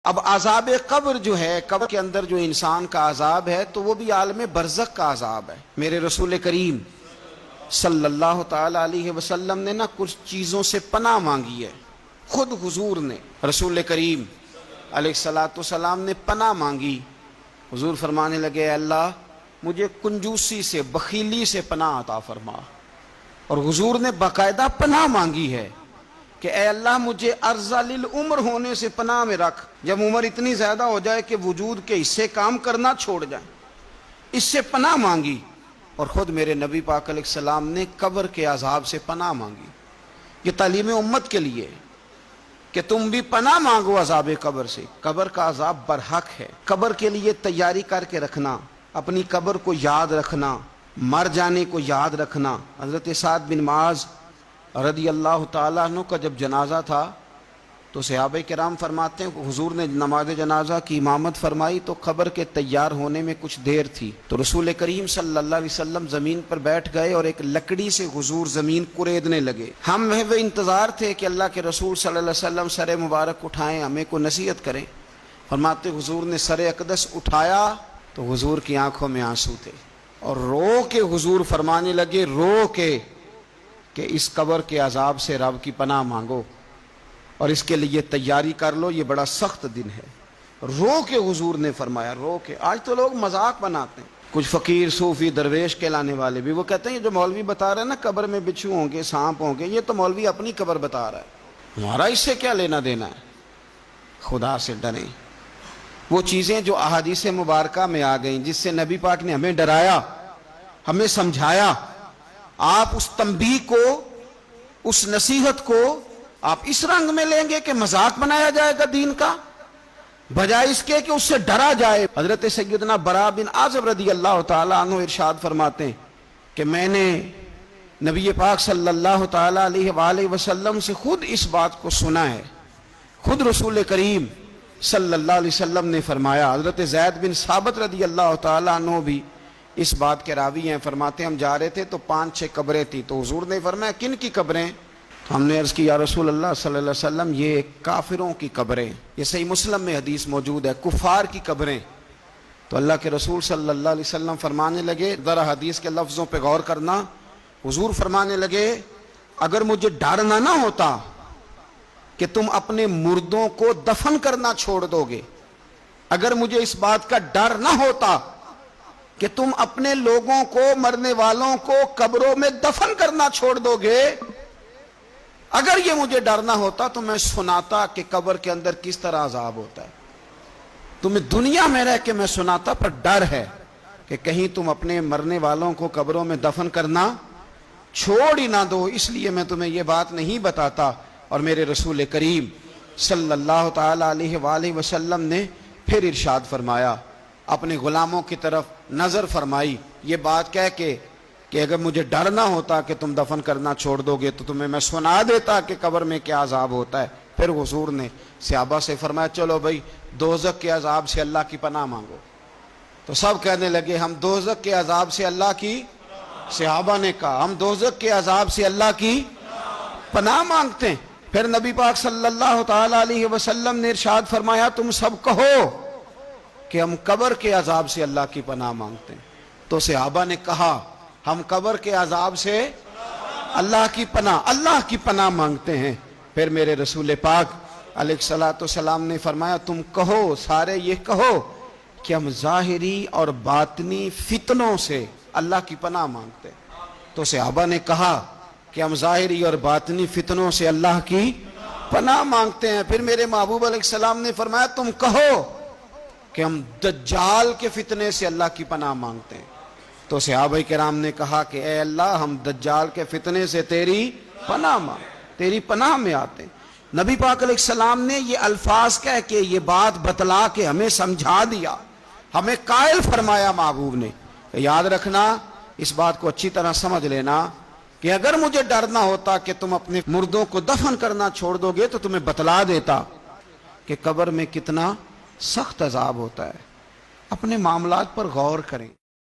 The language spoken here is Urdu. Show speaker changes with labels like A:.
A: اب عذاب قبر جو ہے، قبر کے اندر جو انسان کا عذاب ہے تو وہ بھی عالم برزخ کا عذاب ہے۔ میرے رسول کریم صلی اللہ تعالی علیہ وسلم نے نا کچھ چیزوں سے پناہ مانگی ہے۔ خود حضور نے، رسول کریم علیہ الصلوۃ والسلام نے پناہ مانگی۔ حضور فرمانے لگے، اے اللہ مجھے کنجوسی سے، بخیلی سے پناہ عطا فرما۔ اور حضور نے باقاعدہ پناہ مانگی ہے کہ اے اللہ مجھے ارذل العمر ہونے سے پناہ میں رکھ، جب عمر اتنی زیادہ ہو جائے کہ وجود کے حصے کام کرنا چھوڑ جائیں، اس سے پناہ مانگی۔ اور خود میرے نبی پاک علیہ السلام نے قبر کے عذاب سے پناہ مانگی۔ یہ تعلیم امت کے لیے کہ تم بھی پناہ مانگو عذاب قبر سے۔ قبر کا عذاب برحق ہے۔ قبر کے لیے تیاری کر کے رکھنا، اپنی قبر کو یاد رکھنا، مر جانے کو یاد رکھنا۔ حضرت سعد بن معاذ رضی اللہ تعالیٰ عنہ کا جب جنازہ تھا تو صحابہ کرام فرماتے ہیں حضور نے نماز جنازہ کی امامت فرمائی تو قبر کے تیار ہونے میں کچھ دیر تھی، تو رسول کریم صلی اللہ علیہ وسلم زمین پر بیٹھ گئے اور ایک لکڑی سے حضور زمین کوریدنے لگے۔ ہم وہ انتظار تھے کہ اللہ کے رسول صلی اللہ علیہ وسلم سر مبارک اٹھائیں، ہمیں کو نصیحت کریں۔ فرماتے حضور نے سر اقدس اٹھایا تو حضور کی آنکھوں میں آنسو تھے، اور رو کے حضور فرمانے لگے، رو کے کہ اس قبر کے عذاب سے رب کی پناہ مانگو اور اس کے لیے تیاری کر لو، یہ بڑا سخت دن ہے۔ رو کے حضور نے فرمایا، رو کے۔ آج تو لوگ مذاق بناتے ہیں، کچھ فقیر صوفی درویش کہلانے والے بھی، وہ کہتے ہیں یہ جو مولوی بتا رہا ہے نا قبر میں بچھو ہوں گے، سانپ ہوں گے، یہ تو مولوی اپنی قبر بتا رہا ہے، ہمارا اس سے کیا لینا دینا ہے۔ خدا سے ڈریں۔ وہ چیزیں جو احادیث مبارکہ میں آ گئیں، جس سے نبی پاک نے ہمیں ڈرایا، ہمیں سمجھایا، آپ اس تنبیہ کو، اس نصیحت کو آپ اس رنگ میں لیں گے کہ مذاق بنایا جائے گا دین کا، بجائے اس کے کہ اس سے ڈرا جائے۔ حضرت سیدنا براء بن عازب رضی اللہ تعالیٰ عنہ ارشاد فرماتے ہیں کہ میں نے نبی پاک صلی اللہ تعالیٰ علیہ وآلہ وسلم سے خود اس بات کو سنا ہے۔ خود رسول کریم صلی اللہ علیہ وسلم نے فرمایا۔ حضرت زید بن ثابت رضی اللہ تعالیٰ عنہ بھی اس بات کے راوی ہیں، فرماتے ہیں ہم جا رہے تھے تو 5-6 قبریں تھیں، تو حضور نے فرمایا کن کی قبریں؟ تو ہم نے عرض کی یا رسول اللہ صلی اللہ علیہ وسلم یہ کافروں کی قبریں، یہ صحیح مسلم میں حدیث موجود ہے، کفار کی قبریں۔ تو اللہ کے رسول صلی اللہ علیہ وسلم فرمانے لگے، ذرا حدیث کے لفظوں پہ غور کرنا، حضور فرمانے لگے اگر مجھے ڈر نہ ہوتا کہ تم اپنے مردوں کو دفن کرنا چھوڑ دو گے، اگر مجھے اس بات کا ڈر نہ ہوتا کہ تم اپنے لوگوں کو، مرنے والوں کو قبروں میں دفن کرنا چھوڑ دو گے، اگر یہ مجھے ڈر نہ ہوتا تو میں سناتا کہ قبر کے اندر کس طرح عذاب ہوتا ہے۔ تمہیں دنیا میں رہ کے میں سناتا، پر ڈر ہے کہ کہیں تم اپنے مرنے والوں کو قبروں میں دفن کرنا چھوڑ ہی نہ دو، اس لیے میں تمہیں یہ بات نہیں بتاتا۔ اور میرے رسول کریم صلی اللہ تعالی علیہ وآلہ وسلم نے پھر ارشاد فرمایا، اپنے غلاموں کی طرف نظر فرمائی، یہ بات کہہ کے کہ اگر مجھے ڈر نہ ہوتا کہ تم دفن کرنا چھوڑ دو گے تو تمہیں میں سنا دیتا کہ قبر میں کیا عذاب ہوتا ہے۔ پھر حضور نے صحابہ سے فرمایا چلو بھائی دوزخ کے عذاب سے اللہ کی پناہ مانگو۔ تو سب کہنے لگے ہم دوزخ کے عذاب سے اللہ کی، صحابہ نے کہا ہم دوزخ کے عذاب سے اللہ کی پناہ مانگتے ہیں۔ پھر نبی پاک صلی اللہ تعالی علیہ وسلم نے ارشاد فرمایا تم سب کہو کہ ہم قبر کے عذاب سے اللہ کی پناہ مانگتے ہیں۔ تو صحابہ نے کہا ہم قبر کے عذاب سے اللہ کی پناہ مانگتے ہیں۔ پھر میرے رسول پاک علیہ الصلوۃ والسلام نے فرمایا تم کہو، سارے یہ کہو کہ ہم ظاہری اور باطنی فتنوں سے اللہ کی پناہ مانگتے ہیں۔ تو صحابہ نے کہا کہ ہم ظاہری اور باطنی فتنوں سے اللہ کی پناہ مانگتے ہیں۔ پھر میرے محبوب علیہ السلام نے فرمایا تم کہو کہ ہم دجال کے فتنے سے اللہ کی پناہ مانگتے ہیں۔ تو صحابہ کرام نے کہا کہ اے اللہ ہم دجال کے فتنے سے تیری پناہ تیری پناہ میں آتے ہیں۔ نبی پاک علیہ السلام نے یہ الفاظ کہہ کے، یہ بات بتلا کے ہمیں سمجھا دیا، ہمیں قائل فرمایا محبوب نے۔ یاد رکھنا، اس بات کو اچھی طرح سمجھ لینا کہ اگر مجھے ڈر نہ ہوتا کہ تم اپنے مردوں کو دفن کرنا چھوڑ دو گے تو تمہیں بتلا دیتا کہ قبر میں کتنا سخت عذاب ہوتا ہے۔ اپنے معاملات پر غور کریں۔